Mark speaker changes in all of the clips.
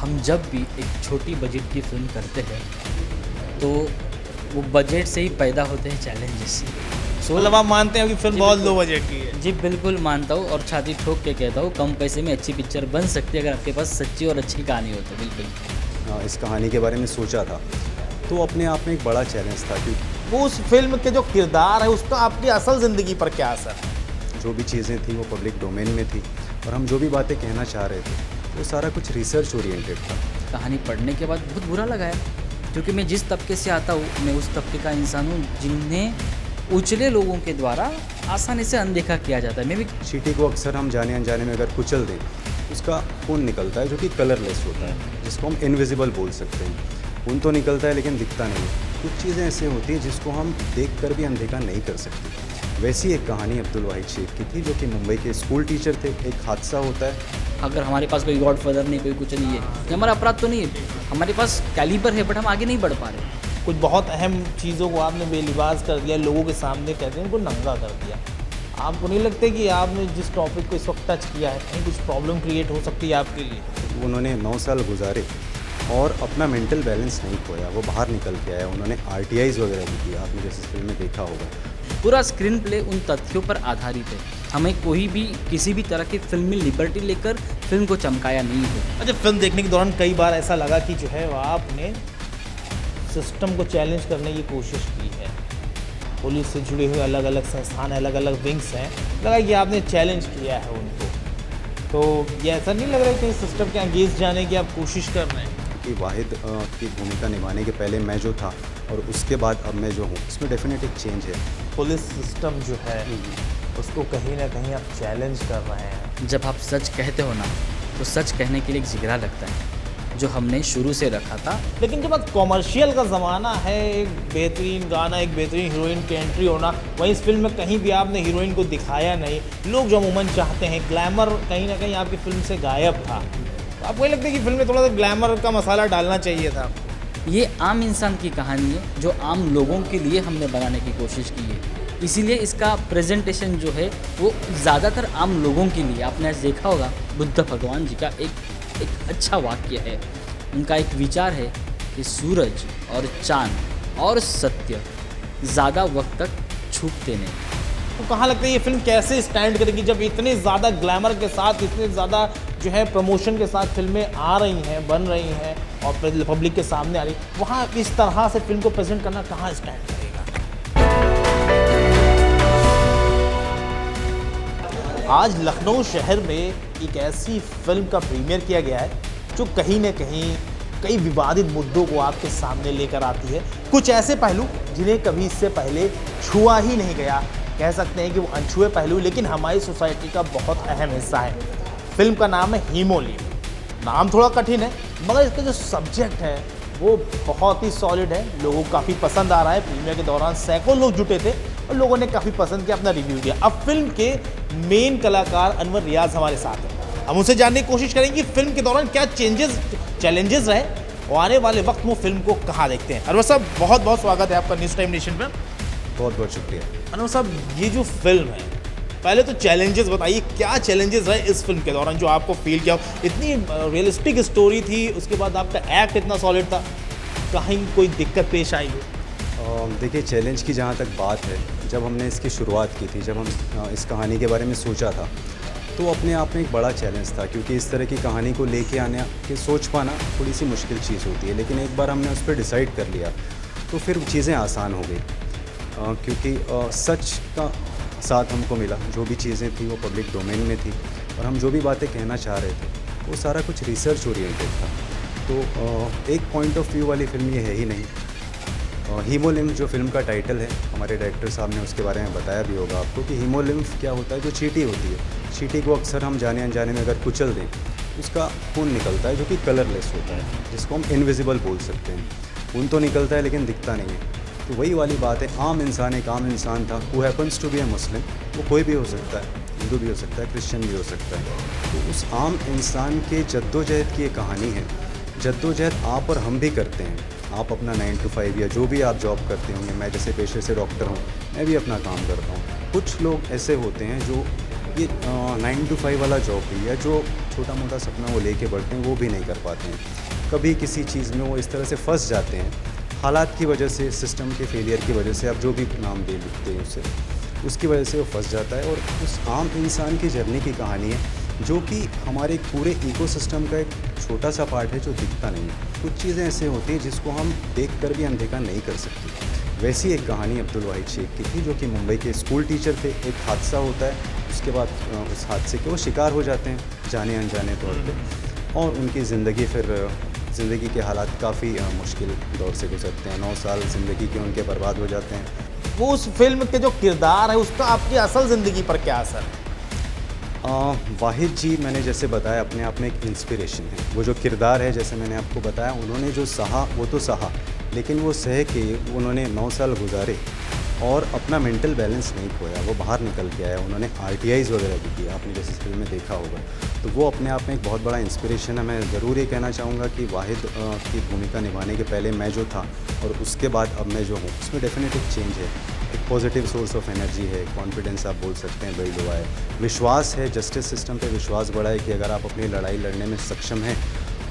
Speaker 1: हम जब भी एक छोटी बजट की फ़िल्म करते हैं तो वो बजट से ही पैदा होते हैं चैलेंजेस।
Speaker 2: मतलब आप मानते हैं कि फिल्म
Speaker 1: जी,
Speaker 2: बहुत
Speaker 1: बिल्कुल।
Speaker 2: लो बजट की है।
Speaker 1: जी बिल्कुल मानता हूँ और छाती ठोक के कहता हूँ कम पैसे में अच्छी पिक्चर बन सकती है अगर आपके पास सच्ची और अच्छी कहानी हो तो बिल्कुल।
Speaker 3: इस कहानी के बारे में सोचा था तो अपने आप में एक बड़ा चैलेंज था क्योंकि
Speaker 2: वो उस फिल्म के जो किरदार है उसका आपकी असल ज़िंदगी पर क्या असर है?
Speaker 3: जो भी चीज़ें थी वो पब्लिक डोमेन में थी और हम जो भी बातें कहना चाह रहे थे वो सारा कुछ रिसर्च ओरिएंटेड था।
Speaker 1: कहानी पढ़ने के बाद बहुत बुरा लगा है क्योंकि मैं जिस तबके से आता हूँ मैं उस तबके का इंसान हूँ जिन्हें उछले लोगों के द्वारा आसानी से अनदेखा किया जाता है। मैं भी
Speaker 3: चींटी को अक्सर हम जाने अनजाने में अगर कुचल दें उसका खून निकलता है जो कि कलरलेस होता है, जिसको हम इनविजिबल बोल सकते हैं। खून तो निकलता है लेकिन दिखता नहीं है। कुछ चीज़ें ऐसी होती हैं जिसको हम देख कर भी अनदेखा नहीं कर सकते। वैसी एक कहानी अब्दुल वाहिद शेख की थी जो कि मुंबई के स्कूल टीचर थे। एक हादसा होता है,
Speaker 1: अगर हमारे पास कोई गॉड फादर नहीं कोई कुछ नहीं है ये हमारा अपराध तो नहीं है, हमारे पास कैलिबर है बट हम आगे नहीं बढ़ पा रहे।
Speaker 2: कुछ बहुत अहम चीज़ों को आपने बेलिबाज कर दिया, लोगों के सामने कहते हैं उनको नंगा कर दिया। आपको नहीं लगता कि आपने जिस टॉपिक को इस वक्त टच किया है कहीं कुछ प्रॉब्लम क्रिएट हो सकती है आपके लिए?
Speaker 3: उन्होंने 9 साल गुजारे और अपना मेंटल बैलेंस नहीं खोया, वो बाहर निकल के आया। उन्होंने RTIs वगैरह भी किया, आपने जैसे फिल्म में देखा होगा।
Speaker 1: पूरा स्क्रीन प्ले उन तथ्यों पर आधारित है। हमें कोई भी किसी भी तरह की फिल्मी लिबर्टी लेकर फिल्म को चमकाया नहीं है।
Speaker 2: अच्छा, फिल्म देखने के दौरान कई बार ऐसा लगा कि जो है वो आपने सिस्टम को चैलेंज करने की कोशिश की है। पुलिस से जुड़े हुए अलग अलग संस्थान, अलग अलग विंग्स हैं, लगा कि आपने चैलेंज किया है उनको। तो ये ऐसा नहीं लग रहा है कि सिस्टम के अगेंस्ट जाने की आप कोशिश कर रहे हैं?
Speaker 3: कि वाहिद की भूमिका निभाने के पहले मैं जो था और उसके बाद अब मैं जो हूँ उसमें डेफिनेट एक चेंज है।
Speaker 2: पुलिस सिस्टम जो है उसको कहीं ना कहीं आप चैलेंज कर रहे हैं।
Speaker 1: जब आप सच कहते हो ना तो सच कहने के लिए एक जिगरा लगता है जो हमने शुरू से रखा था।
Speaker 2: लेकिन जब अब कॉमर्शियल का ज़माना है, एक बेहतरीन गाना, एक बेहतरीन हीरोइन की एंट्री होना, वहीं इस फिल्म में कहीं भी आपने हीरोइन को दिखाया नहीं। लोग जो अमूमन चाहते हैं, ग्लैमर कहीं ना कहीं आपकी फिल्म से गायब था। तो आपको ये लगता है कि फिल्म में थोड़ा सा ग्लैमर का मसाला डालना चाहिए था?
Speaker 1: ये आम इंसान की कहानी है जो आम लोगों के लिए हमने बनाने की कोशिश की है, इसीलिए इसका प्रेजेंटेशन जो है वो ज़्यादातर आम लोगों के लिए। आपने आज देखा होगा बुद्ध भगवान जी का एक अच्छा वाक्य है, उनका एक विचार है कि सूरज और चांद और सत्य ज़्यादा वक्त तक छुपते नहीं।
Speaker 2: तो कहाँ लगता है ये फिल्म कैसे स्टैंड करेगी जब इतने ज़्यादा ग्लैमर के साथ, इतने ज़्यादा जो है प्रमोशन के साथ फिल्में आ रही हैं, बन रही हैं और पब्लिक के सामने आ रही, वहाँ इस तरह से फिल्म को प्रेजेंट करना कहाँ स्टैंड करेगा? आज लखनऊ शहर में एक ऐसी फिल्म का प्रीमियर किया गया है जो कहीं न कहीं कई विवादित मुद्दों को आपके सामने लेकर आती है। कुछ ऐसे पहलू जिन्हें कभी इससे पहले छुआ ही नहीं गया, कह सकते हैं कि वो अनछुए पहलू, लेकिन हमारी सोसाइटी का बहुत अहम हिस्सा है। फिल्म का नाम है हीमोलिम। नाम थोड़ा कठिन है मगर इसका जो सब्जेक्ट है वो बहुत ही सॉलिड है, लोगों को काफ़ी पसंद आ रहा है। प्रीमियर के दौरान सैकड़ों लोग जुटे थे और लोगों ने काफ़ी पसंद किया, अपना रिव्यू दिया। अब फिल्म के मेन कलाकार अनवर रियाज हमारे साथ हैं, हम उनसे जानने की कोशिश करेंगे कि फिल्म के दौरान क्या चैलेंजेस रहे और आने वाले वक्त में फिल्म को कहाँ देखते हैं। अनवर साहब, बहुत बहुत स्वागत है आपका न्यूज़ टाइम नेशन पर।
Speaker 3: बहुत बहुत शुक्रिया।
Speaker 2: अनवर साहब, ये जो फिल्म है, पहले तो चैलेंजेस बताइए, क्या चैलेंजेस रहे इस फिल्म के दौरान जो आपको फील किया? इतनी रियलिस्टिक स्टोरी थी, उसके बाद आपका एक्ट इतना सॉलिड था, कहीं कोई दिक्कत पेश आई हो?
Speaker 3: देखिए, चैलेंज की जहाँ तक बात है, जब हमने इसकी शुरुआत की थी, जब हम इस कहानी के बारे में सोचा था तो अपने आप में एक बड़ा चैलेंज था क्योंकि इस तरह की कहानी को लेके आने के सोच पाना थोड़ी सी मुश्किल चीज़ होती है। लेकिन एक बार हमने उस पर डिसाइड कर लिया तो फिर चीज़ें आसान हो गई क्योंकि सच का साथ हमको मिला। जो भी चीज़ें थी वो पब्लिक डोमेन में थी और हम जो भी बातें कहना चाह रहे थे वो सारा कुछ रिसर्च ओरिएंटेड था। तो एक पॉइंट ऑफ व्यू वाली फिल्म ये है ही नहीं। हीमोलिम्फ जो फिल्म का टाइटल है, हमारे डायरेक्टर साहब ने उसके बारे में बताया भी होगा आपको कि हीमोलिम्फ क्या होता है। जो चींटी होती है, चींटी को अक्सर हम जाने अनजाने में अगर कुचल दें उसका खून निकलता है जो कि कलरलेस होता है, जिसको हम इनविजिबल बोल सकते हैं। खून तो निकलता है लेकिन दिखता नहीं है। तो वही वाली बात है, आम इंसान एक आम इंसान था, who happens to be a Muslim. वो कोई भी हो सकता है, हिंदू भी हो सकता है, क्रिश्चियन भी हो सकता है। तो उस आम इंसान के जद्दोजहद की एक कहानी है। जद्दोजहद आप और हम भी करते हैं। आप अपना 9 to 5 या जो भी आप जॉब करते होंगे, मैं जैसे पेशे से डॉक्टर हूँ, मैं भी अपना काम करता हूँ। कुछ लोग ऐसे होते हैं जो ये 9 to 5 वाला जॉब भी है, जो छोटा मोटा सपना वो लेके बढ़ते हैं वो भी नहीं कर पाते हैं। कभी किसी चीज़ में वो इस तरह से फंस जाते हैं, हालात की वजह से, सिस्टम के फेलियर की वजह से, आप जो भी नाम दे लिखते हैं उससे, उसकी वजह से वो फंस जाता है। और उस आम इंसान की जर्नी की कहानी है, जो कि हमारे पूरे इकोसिस्टम का एक छोटा सा पार्ट है जो दिखता नहीं है। कुछ चीज़ें ऐसे होती हैं जिसको हम देख कर भी अनदेखा नहीं कर सकते। वैसी एक कहानी अब्दुल वाहिद शेख की थी, जो कि मुंबई के स्कूल टीचर थे। एक हादसा होता है, उसके बाद उस हादसे के वो शिकार हो जाते हैं जाने अनजाने तौर पे, और उनकी ज़िंदगी ज़िंदगी के हालात काफ़ी मुश्किल दौर से गुजरते हैं। 9 साल ज़िंदगी के उनके बर्बाद हो जाते हैं।
Speaker 2: वो उस फिल्म के जो किरदार है उसका आपकी असल ज़िंदगी पर क्या असर है?
Speaker 3: वाहिद जी, मैंने जैसे बताया, अपने आप में एक इंस्पिरेशन है। वो जो किरदार है, जैसे मैंने आपको बताया, उन्होंने जो सहा वो तो सहा, लेकिन वो सह के उन्होंने 9 साल गुजारे और अपना मेंटल बैलेंस नहीं खोया। वो बाहर निकल के आया, उन्होंने RTIs वगैरह भी किया, आपने जैसे फिल्म में देखा होगा। तो वो अपने आप में एक बहुत बड़ा इंस्पिरेशन है। मैं ज़रूर ये कहना चाहूँगा कि वाहिद की भूमिका निभाने के पहले मैं जो था और उसके बाद अब मैं जो हूँ, उसमें डेफिनेट एक चेंज है। एक पॉजिटिव सोर्स ऑफ एनर्जी है, कॉन्फिडेंस आप बोल सकते हैं बिल्ड हुआ है, विश्वास है, जस्टिस सिस्टम पे विश्वास बढ़ा है कि अगर आप अपनी लड़ाई लड़ने में सक्षम हैं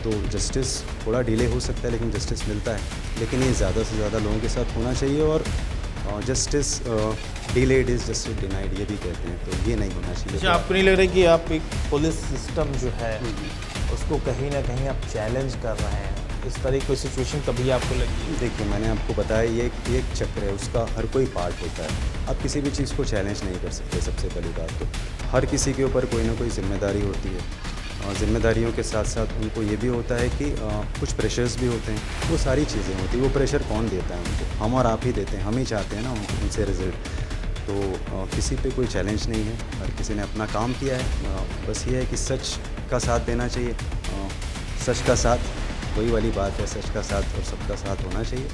Speaker 3: तो जस्टिस थोड़ा डिले हो सकता है लेकिन जस्टिस मिलता है। लेकिन ये ज़्यादा से ज़्यादा लोगों के साथ होना चाहिए, और justice delayed is justice denied, ये भी कहते हैं, तो ये नहीं होना चाहिए।
Speaker 2: अच्छा, आपको नहीं लग रहा कि आप एक पुलिस सिस्टम जो है उसको कहीं ना कहीं आप चैलेंज कर रहे हैं? इस तरह की कोई सिचुएशन कभी आपको लगी?
Speaker 3: देखिए, मैंने आपको बताया, ये एक चक्र है, उसका हर कोई पार्ट होता है। आप किसी भी चीज़ को चैलेंज नहीं कर सकते। सबसे पहली बात तो हर किसी के ऊपर कोई ना कोई जिम्मेदारी होती है, और ज़िम्मेदारियों के साथ साथ उनको ये भी होता है कि कुछ प्रेशर्स भी होते हैं। वो सारी चीज़ें होती हैं। वो प्रेशर कौन देता है उनको? हम और आप ही देते हैं। हम ही चाहते हैं ना उनसे रिजल्ट। तो किसी पे कोई चैलेंज नहीं है, हर किसी ने अपना काम किया है। बस ये है कि सच का साथ देना चाहिए। सच का साथ, वही वाली बात है, सच का साथ और सबका साथ होना चाहिए।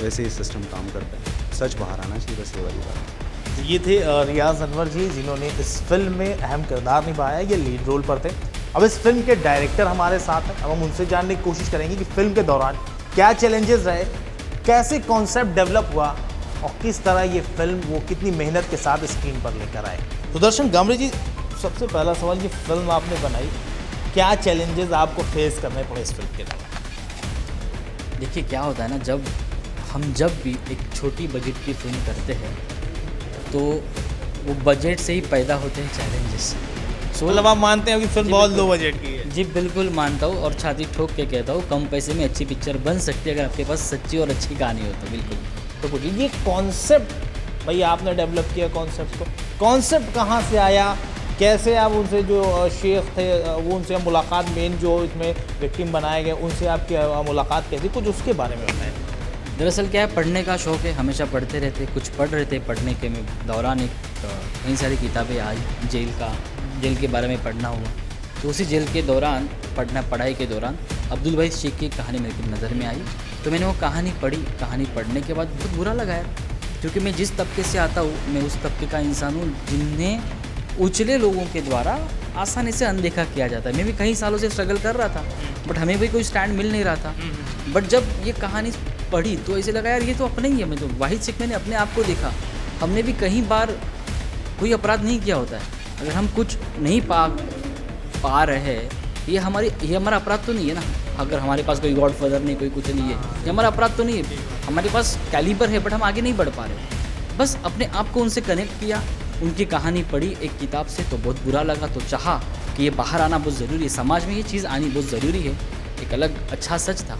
Speaker 3: वैसे ही सिस्टम काम करता है, सच बाहर आना चाहिए, बस ये वाली बात है।
Speaker 2: ये थे रियाज अनवर जी, जिन्होंने इस फिल्म में अहम किरदार निभाया। ये लीड रोल पर थे। अब इस फिल्म के डायरेक्टर हमारे साथ हैं। अब हम उनसे जानने की कोशिश करेंगे कि फिल्म के दौरान क्या चैलेंजेस रहे, कैसे कॉन्सेप्ट डेवलप हुआ और किस तरह ये फिल्म वो कितनी मेहनत के साथ स्क्रीन पर लेकर आए। सुदर्शन गामरे जी, सबसे पहला सवाल, ये फिल्म आपने बनाई, क्या चैलेंजेस आपको फेस करने पड़े इस फिल्म के दौरान?
Speaker 1: देखिए, क्या होता है ना, जब भी एक छोटी बजट की फिल्म करते हैं तो वो बजट से ही पैदा होते हैं चैलेंजेस।
Speaker 2: मतलब आप मानते हैं कि फिल्म
Speaker 1: जी,
Speaker 2: बहुत
Speaker 1: बिल्कुल।
Speaker 2: लो बजट की है?
Speaker 1: जी बिल्कुल मानता हूँ, और छाती ठोक के कहता हूँ, कम पैसे में अच्छी पिक्चर बन सकती है अगर आपके पास सच्ची और अच्छी कहानी हो तो। बिल्कुल।
Speaker 2: तो कुछ ये कॉन्सेप्ट भाई आपने डेवलप किया, कॉन्सेप्ट को, कॉन्सेप्ट कहाँ से आया, कैसे आप उनसे जो शेख थे वो उनसे मुलाकात, मेन जो इसमें विक्टिम बनाए गए उनसे आपकी मुलाकात कैसी, कुछ उसके बारे में बताएं।
Speaker 1: दरअसल क्या है, पढ़ने का शौक़ है, हमेशा पढ़ते रहते, कुछ पढ़ रहे थे। पढ़ने के दौरान एक कई सारी किताबें आई, जेल के बारे में पढ़ना हुआ। तो उसी जेल के दौरान पढ़ाई के दौरान अब्दुल वाहिद शेख की कहानी मेरी नज़र में आई। तो मैंने वो कहानी पढ़ी। कहानी पढ़ने के बाद बहुत बुरा लगा यार, क्योंकि मैं जिस तबके से आता हूँ, मैं उस तबके का इंसान हूँ जिन्हें उछले लोगों के द्वारा आसानी से अनदेखा किया जाता है। मैं भी कई सालों से स्ट्रगल कर रहा था, बट हमें भी कोई स्टैंड मिल नहीं रहा था। बट जब ये कहानी पढ़ी तो ऐसे लगा यार ये तो अपने ही है। मैं तो वाहिद शेख, मैंने अपने आप को देखा। हमने भी कई बार कोई अपराध नहीं किया होता है। अगर हम कुछ नहीं पा रहे हैं, ये हमारा अपराध तो नहीं है ना। अगर हमारे पास कोई गॉडफादर नहीं, कोई कुछ नहीं है, ये हमारा अपराध तो नहीं है। हमारे पास कैलिबर है, बट हम आगे नहीं बढ़ पा रहे। बस अपने आप को उनसे कनेक्ट किया, उनकी कहानी पढ़ी एक किताब से, तो बहुत बुरा लगा। तो चाहा कि ये बाहर आना बहुत ज़रूरी है, समाज में ये चीज़ आनी बहुत ज़रूरी है। एक अलग अच्छा सच था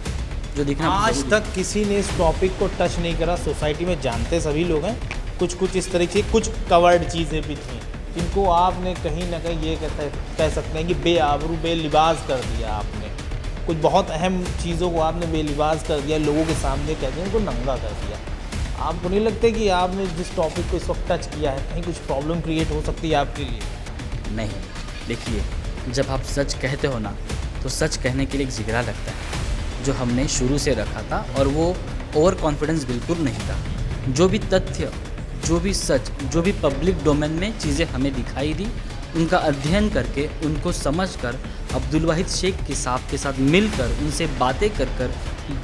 Speaker 1: जो दिखना।
Speaker 2: आज तक किसी ने इस टॉपिक को टच नहीं करा। सोसाइटी में जानते सभी लोग हैं, कुछ इस तरह की कुछ कवर्ड चीज़ें भी थी जिनको आपने कहीं ना कहीं ये कह सकते हैं कि बेआबरू, बेलिबाज कर दिया आपने। कुछ बहुत अहम चीज़ों को आपने बेलिबाज कर दिया, लोगों के सामने कहते हैं उनको नंगा कर दिया। आपको नहीं लगता कि आपने जिस टॉपिक को इस वक्त टच किया है कहीं कुछ प्रॉब्लम क्रिएट हो सकती है आपके लिए?
Speaker 1: नहीं, देखिए, जब आप सच कहते हो ना, तो सच कहने के लिए एक जिगरा लगता है जो हमने शुरू से रखा था, और वो ओवर कॉन्फिडेंस बिल्कुल नहीं था। जो भी तथ्य, जो भी सच, जो भी पब्लिक डोमेन में चीज़ें हमें दिखाई दी, उनका अध्ययन करके, उनको समझकर, अब्दुल वाहिद शेख के साथ मिलकर, उनसे बातें कर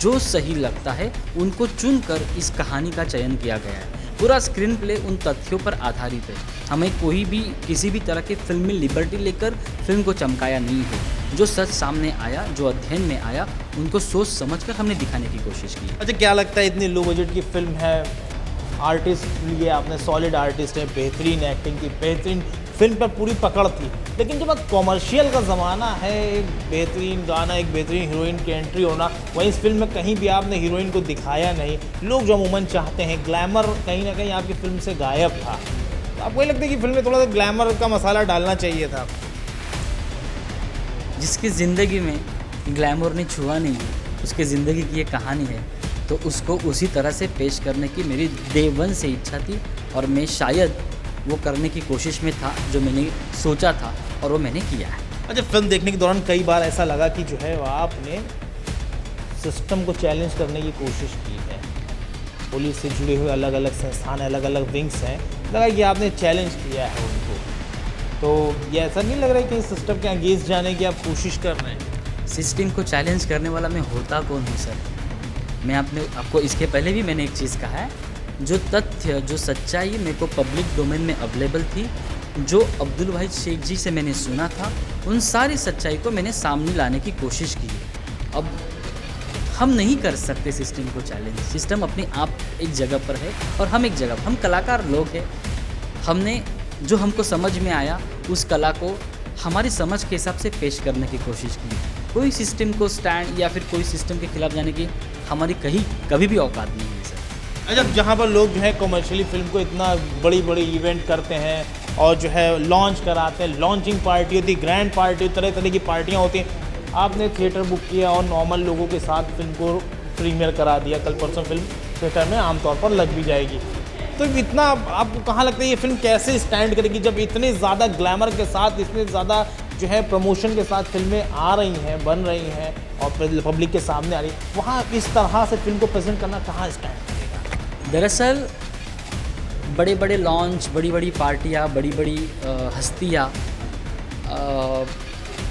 Speaker 1: जो सही लगता है उनको चुनकर इस कहानी का चयन किया गया है। पूरा स्क्रीन प्ले उन तथ्यों पर आधारित है। हमें कोई भी किसी भी तरह की फिल्मी लिबर्टी लेकर फिल्म को चमकाया नहीं है। जो सच सामने आया, जो अध्ययन में आया, उनको सोच समझकर हमने दिखाने की कोशिश की।
Speaker 2: अच्छा, क्या लगता है इतनी लो बजट की फिल्म है, आर्टिस्ट लिए आपने सॉलिड आर्टिस्ट है, बेहतरीन एक्टिंग की, बेहतरीन फिल्म पर पूरी पकड़ थी, लेकिन जब कॉमर्शियल का ज़माना है, एक बेहतरीन गाना, एक बेहतरीन हीरोइन की एंट्री होना, वहीं इस फिल्म में कहीं भी आपने हीरोइन को दिखाया नहीं। लोग जो अमूमन चाहते हैं, ग्लैमर कहीं ना कहीं आपकी फिल्म से गायब था। तो आपको ये लगता है कि फिल्म में थोड़ा सा ग्लैमर का मसाला डालना चाहिए था?
Speaker 1: जिसकी ज़िंदगी में ग्लैमर ने छुआ नहीं है, उसकी ज़िंदगी की ये कहानी है, तो उसको उसी तरह से पेश करने की मेरी डे वन से इच्छा थी और मैं शायद वो करने की कोशिश में था जो मैंने सोचा था और वो मैंने किया है।
Speaker 2: अच्छा, फिल्म देखने के दौरान कई बार ऐसा लगा कि जो है आपने सिस्टम को चैलेंज करने की कोशिश की है। पुलिस से जुड़े हुए अलग अलग संस्थान हैं, अलग अलग विंग्स हैं, लगा कि आपने चैलेंज किया है उनको। तो ये ऐसा नहीं लग रहा है कि सिस्टम के अगेंस्ट जाने की आप कोशिश कर रहे हैं?
Speaker 1: सिस्टम को चैलेंज करने वाला मैं होता कौन हूँ सर? मैं आपको इसके पहले भी मैंने एक चीज़ कहा है, जो तथ्य, जो सच्चाई मेरे को पब्लिक डोमेन में अवेलेबल थी, जो अब्दुल वाहिद शेख जी से मैंने सुना था, उन सारी सच्चाई को मैंने सामने लाने की कोशिश की है। अब हम नहीं कर सकते सिस्टम को चैलेंज। सिस्टम अपने आप एक जगह पर है और हम एक जगह पर। हम कलाकार लोग हैं। हमने जो हमको समझ में आया उस कला को हमारी समझ के हिसाब से पेश करने की कोशिश की। कोई सिस्टम को स्टैंड या फिर कोई सिस्टम के खिलाफ जाने की हमारी कभी भी औकात नहीं है सर।
Speaker 2: अच्छा, जहाँ पर लोग जो है कमर्शियली फिल्म को इतना बड़ी बड़ी इवेंट करते हैं और जो है लॉन्च कराते हैं, लॉन्चिंग पार्टी होती है, ग्रैंड पार्टी, तरह तरह की पार्टियाँ होती हैं, आपने थिएटर बुक किया और नॉर्मल लोगों के साथ फिल्म को प्रीमियर करा दिया। कल परसों फिल्म थिएटर में आमतौर पर लग भी जाएगी। तो इतना आपको कहाँ लगता है ये फिल्म कैसे स्टैंड करेगी जब इतने ज़्यादा ग्लैमर के साथ, इतने ज़्यादा जो है प्रमोशन के साथ फिल्में आ रही हैं, बन रही हैं और पब्लिक के सामने आ रही है, वहाँ इस तरह से फिल्म को प्रेजेंट करना कहाँ स्टैंड करेगा?
Speaker 1: दरअसल बड़े बड़े लॉन्च, बड़ी बड़ी पार्टियाँ, बड़ी बड़ी हस्तियाँ,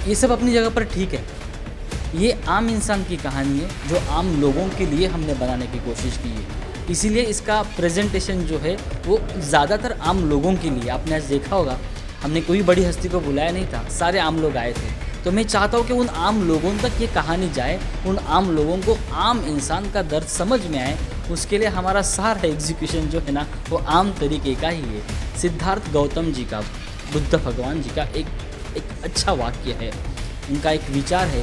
Speaker 1: ये सब अपनी जगह पर ठीक है। ये आम इंसान की कहानी है जो आम लोगों के लिए हमने बनाने की कोशिश की है। इसीलिए इसका प्रेजेंटेशन जो है वो ज़्यादातर आम लोगों के लिए। आपने आज देखा होगा हमने कोई बड़ी हस्ती को बुलाया नहीं था, सारे आम लोग आए थे। तो मैं चाहता हूँ कि उन आम लोगों तक ये कहानी जाए, उन आम लोगों को आम इंसान का दर्द समझ में आए। उसके लिए हमारा सारा एग्जीक्यूशन जो है ना वो आम तरीके का ही है। सिद्धार्थ गौतम जी का, बुद्ध भगवान जी का एक अच्छा वाक्य है। उनका एक विचार है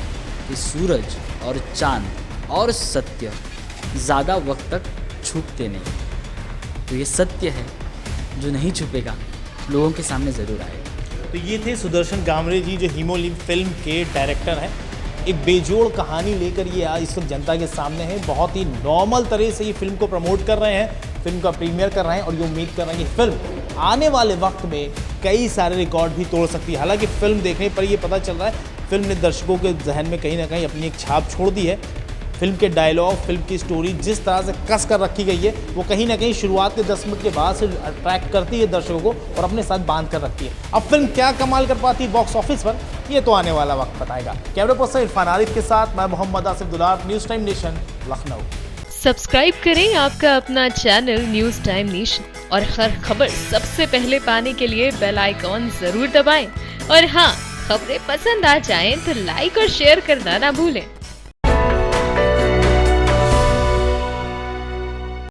Speaker 1: कि सूरज और चाँद और सत्य ज़्यादा वक्त तक छुपते नहीं। तो ये सत्य है जो नहीं छुपेगा, लोगों के सामने ज़रूर आएगा।
Speaker 2: तो ये थे सुदर्शन गामरे जी, जो हीमोलिम फिल्म के डायरेक्टर हैं। एक बेजोड़ कहानी लेकर ये आज इस वक्त जनता के सामने है। बहुत ही नॉर्मल तरह से ये फिल्म को प्रमोट कर रहे हैं, फिल्म का प्रीमियर कर रहे हैं और ये उम्मीद कर रहे हैं कि फिल्म आने वाले वक्त में कई सारे रिकॉर्ड भी तोड़ सकती है। हालांकि फिल्म देखने पर ये पता चल रहा है फिल्म ने दर्शकों के जहन में कहीं ना कहीं अपनी एक छाप छोड़ दी है। फिल्म के डायलॉग, फिल्म की स्टोरी जिस तरह से कस कर रखी गई है वो कहीं ना कहीं शुरुआत के 10 मिनट के बाद से अट्रैक्ट करती है दर्शकों को और अपने साथ बांध कर रखती है। अब फिल्म क्या कमाल कर पाती है बॉक्स ऑफिस पर, ये तो आने वाला वक्त बताएगा। कैमरा पर्सन इरफान आरिफ के साथ मैं मोहम्मद आसिफ दुलार, news time nation, Lucknow.
Speaker 4: Subscribe करें आपका अपना चैनल न्यूज़ टाइम नेशन और हर खबर सबसे पहले पाने के लिए बेल आइकॉन जरूर दबाएं। और हाँ, खबरें पसंद आ जाएं तो लाइक और शेयर करना ना भूलें।